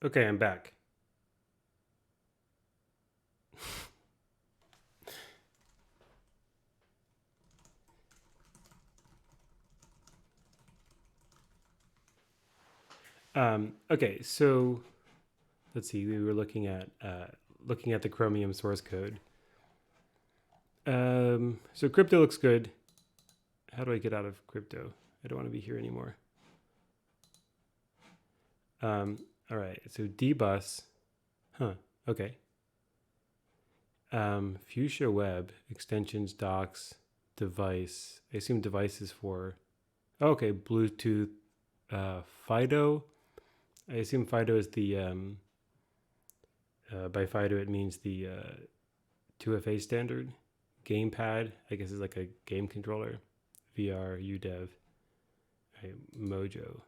Okay, I'm back. Okay, so let's see. We were looking at the Chromium source code. So crypto looks good. How do I get out of crypto? I don't want to be here anymore. All right. So dbus. Huh. Okay. Fuchsia Web extensions, docs, device. I assume device is for. Oh, okay, Bluetooth. FIDO. I assume FIDO is the. By FIDO it means the 2FA standard. Gamepad, I guess, is like a game controller. VR, UDEV, right, Mojo.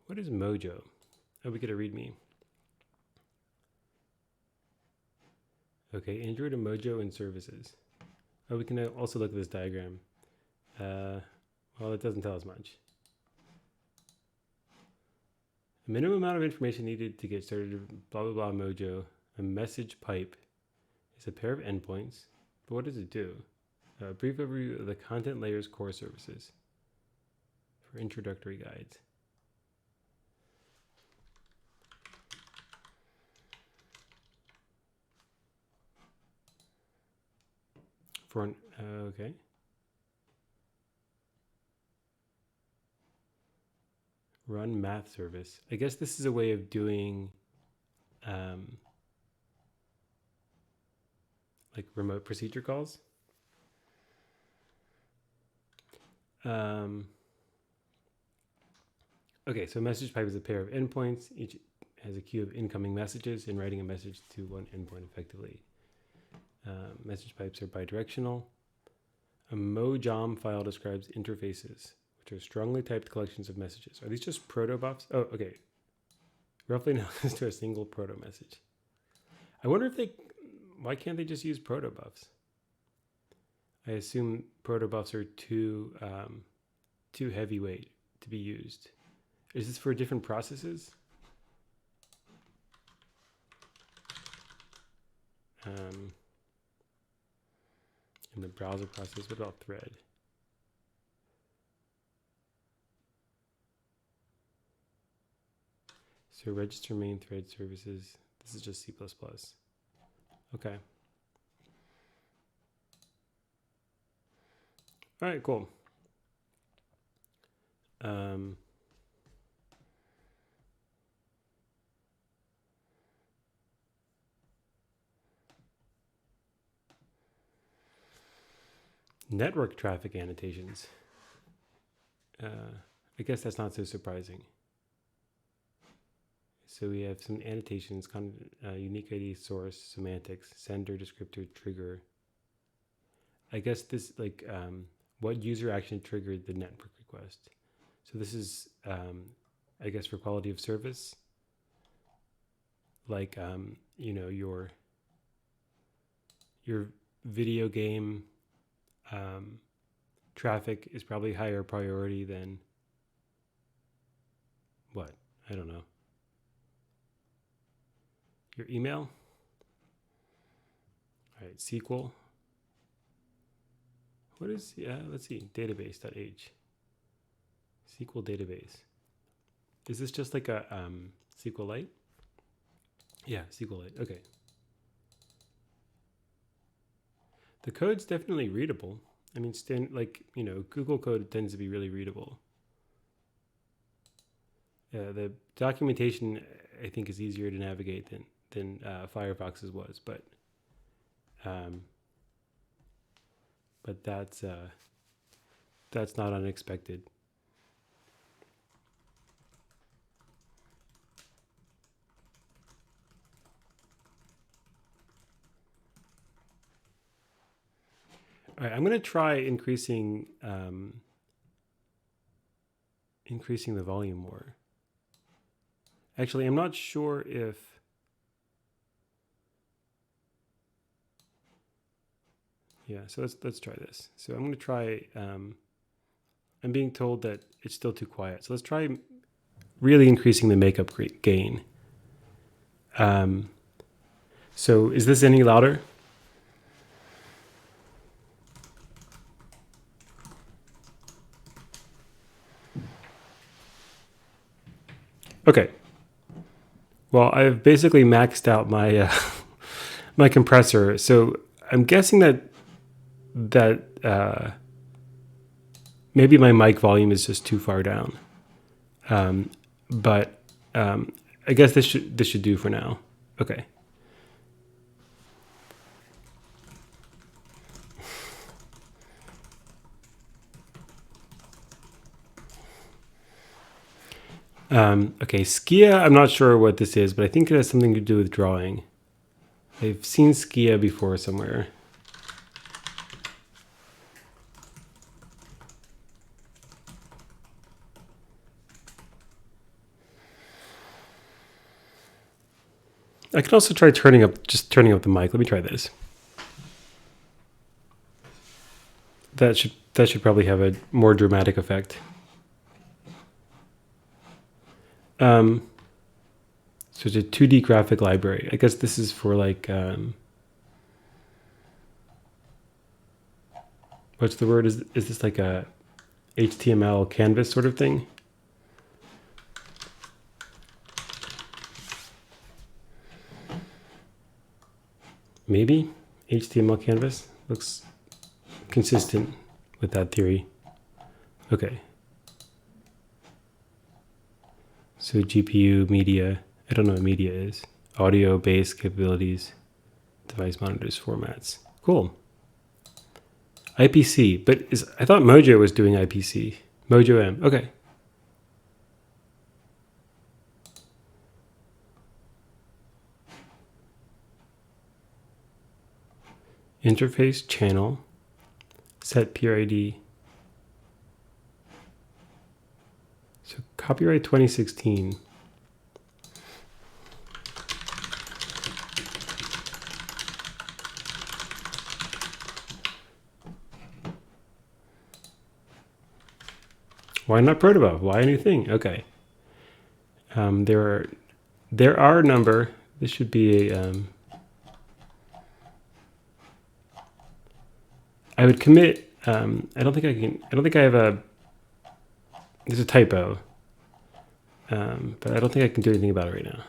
What is Mojo? Oh, we get a README. Okay, Android and Mojo and services. Oh, we can also look at this diagram. Well, it doesn't tell us much. The minimum amount of information needed to get started, blah, blah, blah, Mojo. A message pipe is a pair of endpoints. But what does it do? A brief overview of the content layer's core services for introductory guides. For an, okay. Run math service. I guess this is a way of doing like remote procedure calls. Okay, so message pipe is a pair of endpoints. Each has a queue of incoming messages and writing a message to one endpoint effectively. Message pipes are bidirectional. A Mojam file describes interfaces, which are strongly typed collections of messages. Are these just protobufs? Oh, okay. Roughly analogous to a single proto message. I wonder if why can't they just use protobufs? I assume protobufs are too heavyweight to be used. Is this for different processes? In the browser process, what about thread? So register main thread services. This is just C++. Okay. All right, cool. Network traffic annotations. I guess that's not so surprising. So we have some annotations, unique ID, source, semantics, sender, descriptor, trigger. I guess this what user action triggered the network request. So this is, I guess, for quality of service. Like, your video game traffic is probably higher priority than what? I don't know. Your email. All right, SQL. What is, let's see, database.h. SQL database. Is this just like a SQLite? Yeah, SQLite, okay. The code's definitely readable. I mean, Google code tends to be really readable. The documentation, I think, is easier to navigate than Firefox's was, but that's not unexpected. All right, I'm going to try increasing the volume more. Actually, I'm not sure if so let's try this. So I'm going to try I'm being told that it's still too quiet. So let's try really increasing the makeup gain. So is this any louder? Okay. Well, I've basically maxed out my my compressor, so I'm guessing that maybe my mic volume is just too far down. But I guess this should do for now. Okay. Okay, Skia, I'm not sure what this is, but I think it has something to do with drawing. I've seen Skia before somewhere. I can also try turning up the mic. Let me try this. That should probably have a more dramatic effect. So it's a 2D graphic library. I guess this is for like, what's the word? Is this like a HTML canvas sort of thing? Maybe HTML canvas looks consistent with that theory. Okay. So GPU, media, I don't know what media is. Audio, base, capabilities, device monitors, formats. Cool. IPC, but I thought Mojo was doing IPC. Mojo M, okay. Interface, channel, set PRID. So copyright 2016. Why not protobuf? Why a new thing? Okay. There are a number. This should be a. I would commit. I don't think I can. I don't think I have a. There's a typo. But I don't think I can do anything about it right now.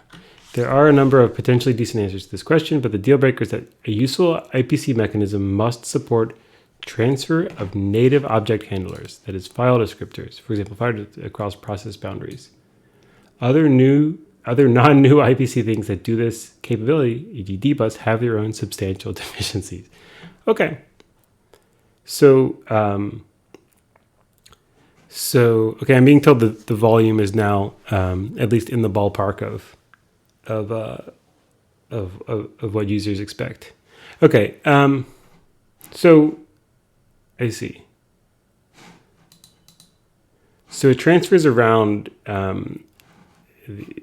There are a number of potentially decent answers to this question, but the deal breaker is that a useful IPC mechanism must support transfer of native object handlers, that is, file descriptors, for example, fired across process boundaries. Other non-new IPC things that do this capability, e.g. dbus, have their own substantial deficiencies. Okay. So, okay, I'm being told that the volume is now at least in the ballpark of what users expect. Okay, so I see. So it transfers around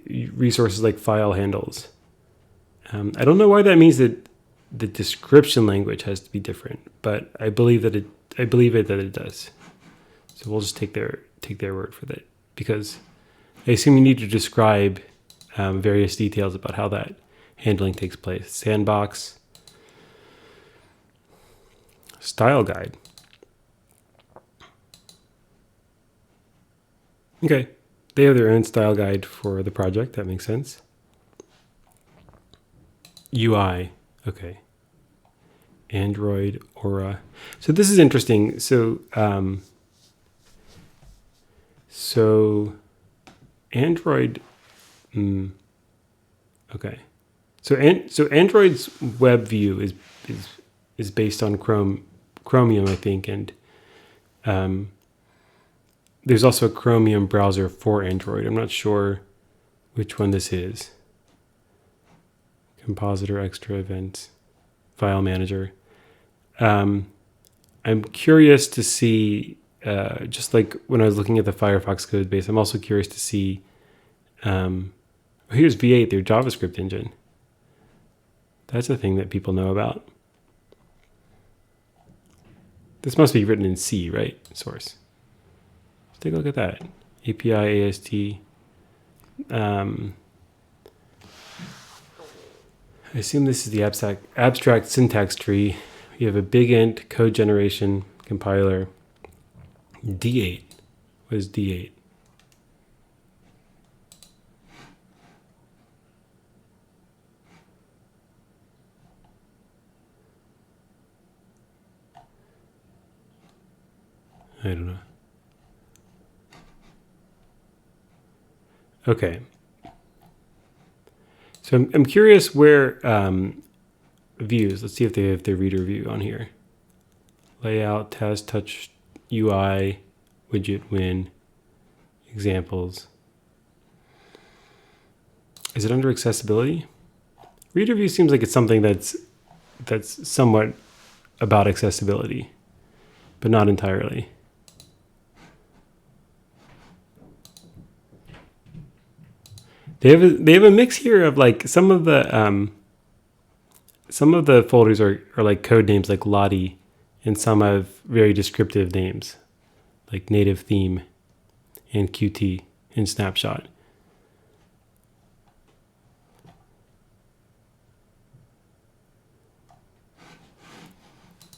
resources like file handles. I don't know why that means that the description language has to be different, but I believe that it does. So we'll just take their word for that, because I assume you need to describe various details about how that handling takes place. Sandbox, style guide. Okay, they have their own style guide for the project. That makes sense. UI, okay. Android, Aura. So this is interesting. So Android, okay. So Android's web view is based on Chromium, I think, and there's also a Chromium browser for Android. I'm not sure which one this is. Compositor, extra events, file manager. I'm curious to see, just like when I was looking at the Firefox code base, I'm also curious to see, here's V8, their JavaScript engine. That's a thing that people know about. This must be written in C, right? Source. Let's take a look at that. API, AST. I assume this is the abstract syntax tree. You have a big int, code generation, compiler, D8. What is D8? I don't know. Okay. So I'm curious where views. Let's see if they have their reader view on here. Layout, test, touch, UI, widget, win, examples. Is it under accessibility? Reader view seems like it's something that's somewhat about accessibility, but not entirely. They have a mix here of like some of the folders are like code names like Lottie, and some have very descriptive names like native theme and Qt and snapshot.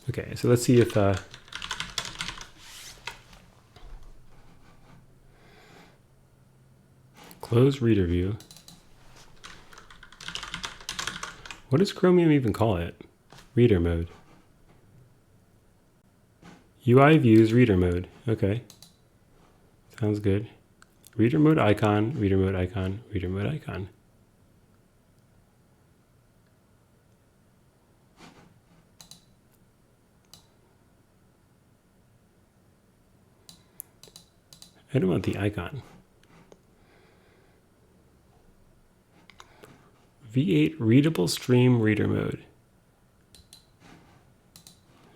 Okay, so let's see if close reader view. What does Chromium even call it? Reader mode. UI views reader mode. Okay. Sounds good. Reader mode icon, reader mode icon, reader mode icon. I don't want the icon. V8 readable stream reader mode.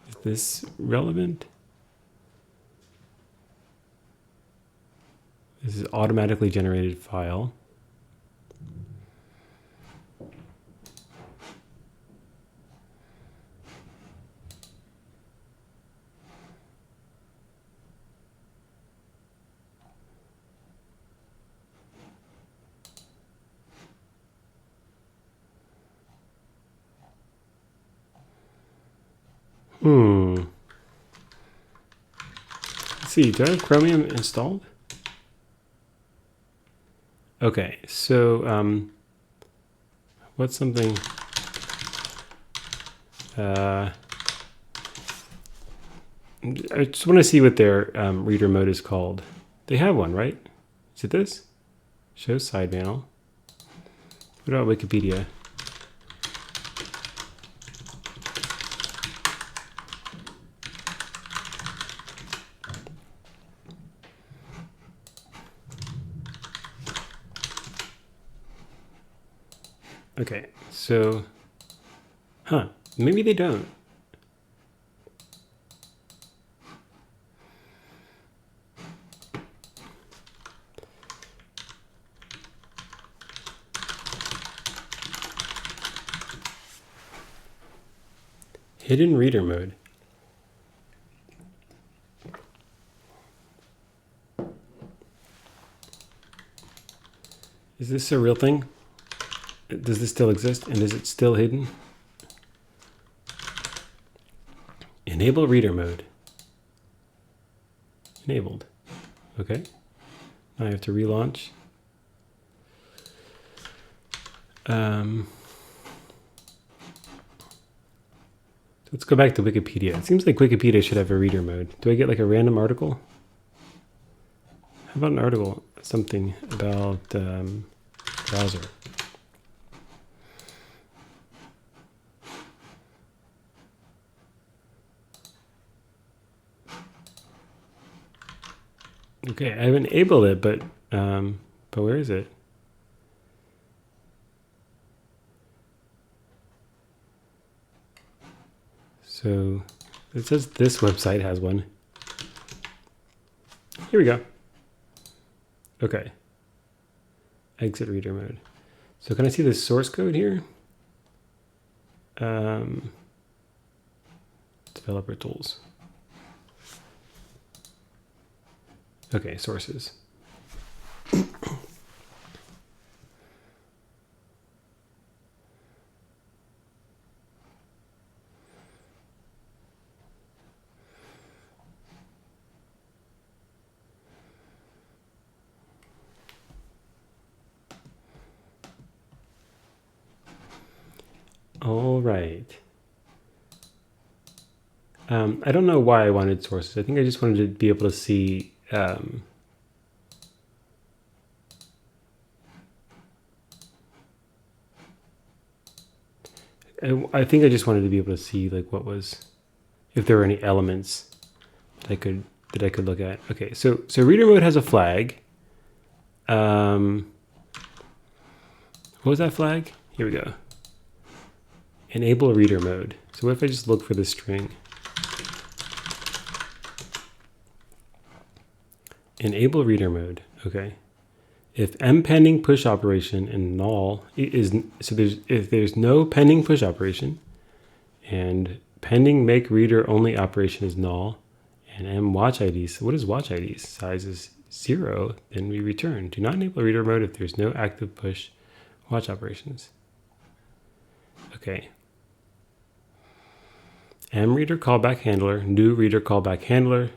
Is this relevant? This is automatically generated file. Let's see, do I have Chromium installed? Okay, so what's something? I just want to see what their reader mode is called. They have one, right? Is it this? Show side panel. What about Wikipedia? Okay, so, maybe they don't. Hidden reader mode. Is this a real thing? Does this still exist, and is it still hidden? Enable reader mode. Enabled. Okay. Now I have to relaunch. Let's go back to Wikipedia. It seems like Wikipedia should have a reader mode. Do I get like a random article? How about an article? Something about browser. Okay, I've enabled it, but where is it? So it says this website has one. Here we go. Okay. Exit reader mode. So can I see the source code here? Developer tools. Okay, sources. right. I don't know why I wanted sources. I think I just wanted to be able to see I think I just wanted to be able to see like what was, if there were any elements that I could look at. Okay, so reader mode has a flag. What was that flag? Here we go. Enable reader mode. So what if I just look for the string? Enable reader mode. Okay. If m pending push operation and null is, so if there's no pending push operation and pending make reader only operation is null and m watch ID, so what is watch ID? Size is 0, then we return. Do not enable reader mode if there's no active push watch operations. Okay. M reader callback handler, new reader callback handler,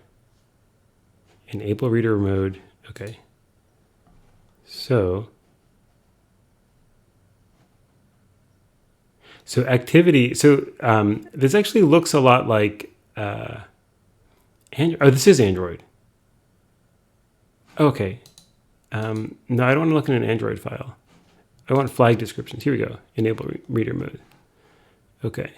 enable reader mode. Okay. So activity, this actually looks a lot like Android. Oh, this is Android. Okay. No, I don't want to look in an Android file. I want flag descriptions. Here we go. Enable reader mode. Okay.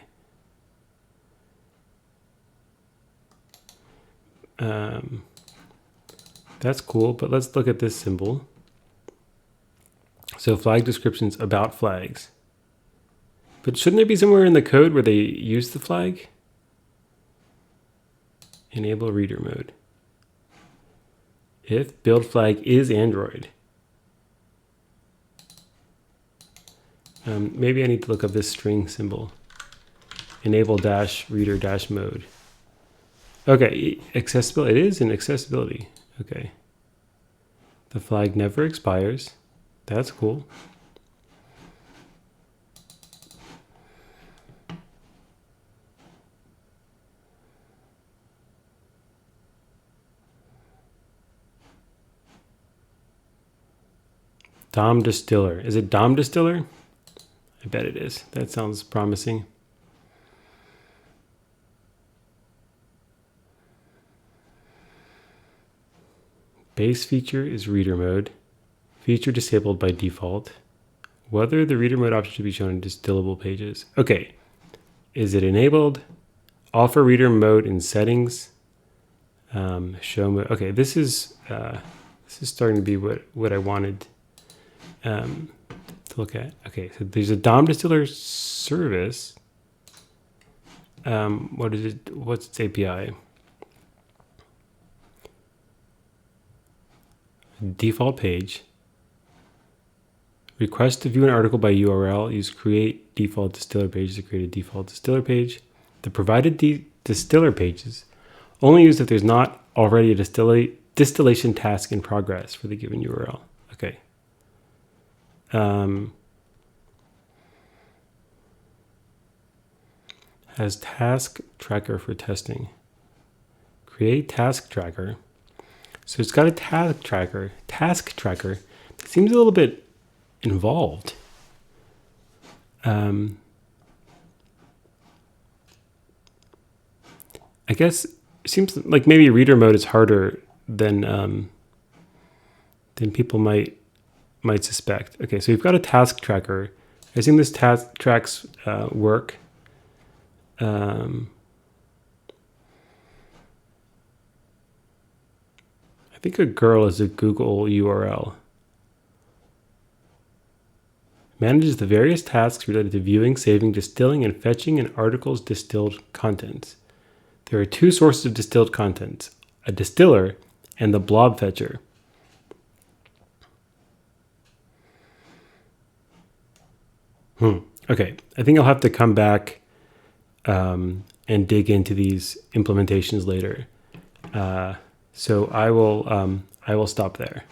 That's cool, but let's look at this symbol. So flag descriptions about flags. But shouldn't there be somewhere in the code where they use the flag? Enable reader mode. If build flag is Android. Maybe I need to look up this string symbol. Enable dash reader dash mode. Okay, accessibility. It is in accessibility. Okay. The flag never expires. That's cool. DOM distiller. Is it DOM distiller? I bet it is. That sounds promising. Base feature is reader mode. Feature disabled by default. Whether the reader mode option should be shown in distillable pages. Okay. Is it enabled? Offer reader mode in settings. Show mode. Okay, this is starting to be what I wanted to look at. Okay, so there's a DOM distiller service. What is it? What's its API? Default page. Request to view an article by URL. Use create default distiller page to create a default distiller page. The provided distiller pages only used if there's not already a distillation task in progress for the given URL. Okay. Has task tracker for testing. Create task tracker. So it's got a task tracker. Task tracker. It seems a little bit involved. I guess it seems like maybe reader mode is harder than people might suspect. Okay, so we've got a task tracker. I assume this task tracks work. I think a girl is a Google URL. Manages the various tasks related to viewing, saving, distilling, and fetching an article's distilled contents. There are two sources of distilled contents, a distiller and the blob fetcher. Okay, I think I'll have to come back and dig into these implementations later. So I will stop there.